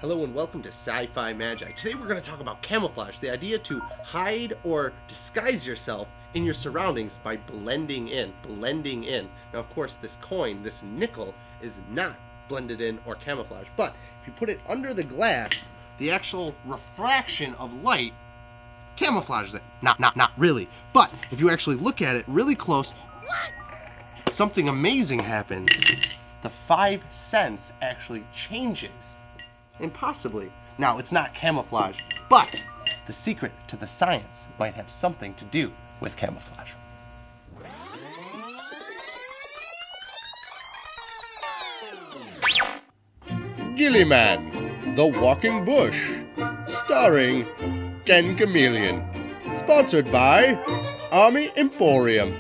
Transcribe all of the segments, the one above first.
Hello and welcome to Sci-Fi Magi. Today we're going to talk about camouflage, the idea to hide or disguise yourself in your surroundings by blending in. Now of course this coin, this nickel, is not blended in or camouflaged, but if you put it under the glass, the actual refraction of light camouflages it. Not really. But if you actually look at it really close, something amazing happens. The 5 cents actually changes. Impossibly. Now, it's not camouflage, but the secret to the science might have something to do with camouflage. Gillyman, The Walking Bush, starring Ken Chameleon, sponsored by Army Emporium.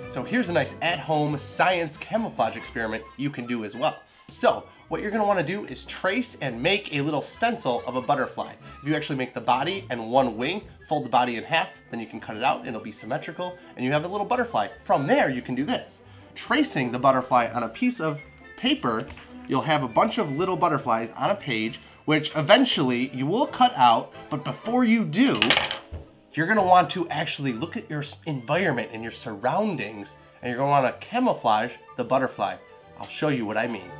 So here's a nice at-home science camouflage experiment you can do as well. So what you're going to want to do is trace and make a little stencil of a butterfly. If you actually make the body and one wing, fold the body in half, then you can cut it out and it'll be symmetrical and you have a little butterfly. From there you can do this. Tracing the butterfly on a piece of paper, you'll have a bunch of little butterflies on a page, which eventually you will cut out, but before you do, you're going to want to actually look at your environment and your surroundings, and you're going to want to camouflage the butterfly. I'll show you what I mean.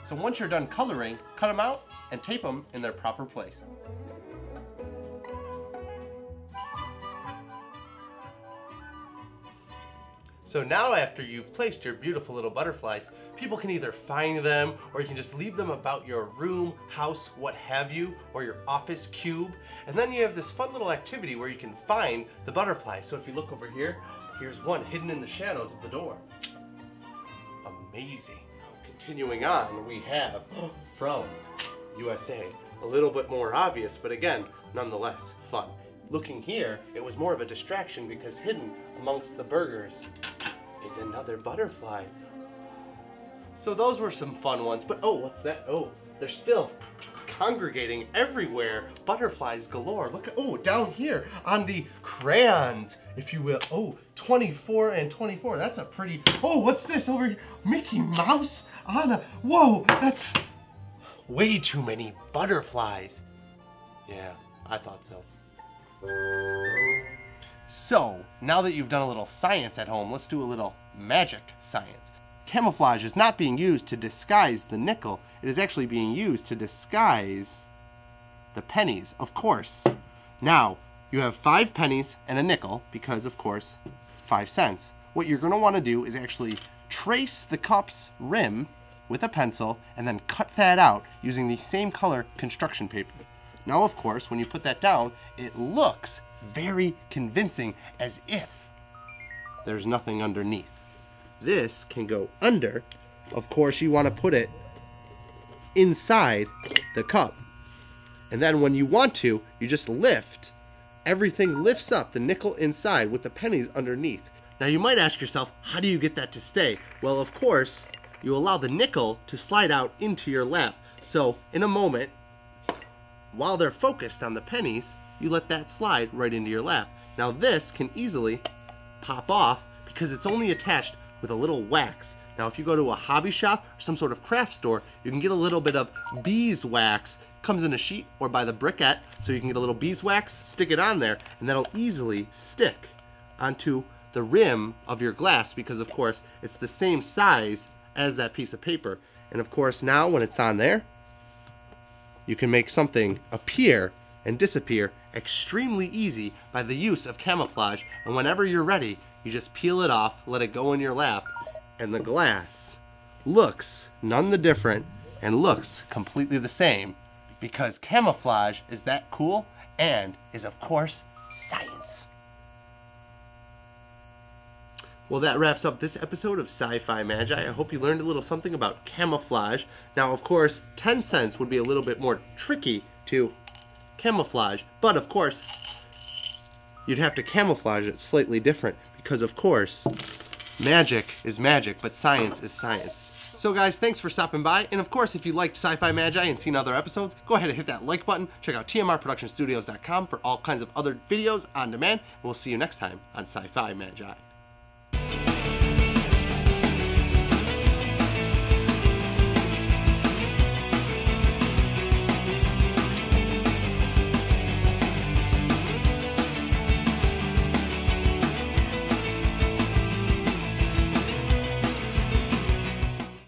So once you're done coloring, cut them out and tape them in their proper place. So now after you've placed your beautiful little butterflies, people can either find them or you can just leave them about your room, house, what have you, or your office cube. And then you have this fun little activity where you can find the butterfly. So if you look over here, here's one hidden in the shadows of the door. Amazing. Continuing on, we have from USA. A little bit more obvious, but again, nonetheless fun. Looking here, it was more of a distraction because hidden amongst the burgers is another butterfly. So those were some fun ones, but oh, what's that? Oh, they're still congregating everywhere. Butterflies galore. Look at, oh, down here on the crayons, if you will. Oh, 24 and 24. That's a pretty, oh, what's this over here? Mickey Mouse on a, whoa, that's way too many butterflies. Yeah, I thought so. So, now that you've done a little science at home, let's do a little magic science. Camouflage is not being used to disguise the nickel. It is actually being used to disguise the pennies, of course. Now, you have 5 pennies and a nickel because, of course, 5 cents. What you're going to want to do is actually trace the cup's rim with a pencil and then cut that out using the same color construction paper. Now, of course, when you put that down, it looks very convincing as if there's nothing underneath. This can go under. Of course, you want to put it inside the cup. And then when you want to, you just lift. Everything lifts up, the nickel inside with the pennies underneath. Now, you might ask yourself, how do you get that to stay? Well, of course, you allow the nickel to slide out into your lap. So, in a moment, while they're focused on the pennies, you let that slide right into your lap. Now this can easily pop off because it's only attached with a little wax. Now if you go to a hobby shop or some sort of craft store, you can get a little bit of beeswax. Comes in a sheet or by the briquette, so you can get a little beeswax, stick it on there, and that'll easily stick onto the rim of your glass because of course it's the same size as that piece of paper. And of course now when it's on there, you can make something appear and disappear extremely easy by the use of camouflage. And whenever you're ready, you just peel it off, let it go in your lap, and the glass looks none the different and looks completely the same because camouflage is that cool and is of course science. Well, that wraps up this episode of Sci-Fi Magi. I hope you learned a little something about camouflage. Now, of course, 10 cents would be a little bit more tricky to camouflage, but of course, you'd have to camouflage it slightly different because, of course, magic is magic, but science is science. So guys, thanks for stopping by, and of course, if you liked Sci-Fi Magi and seen other episodes, go ahead and hit that like button. Check out tmrproductionstudios.com for all kinds of other videos on demand, and we'll see you next time on Sci-Fi Magi.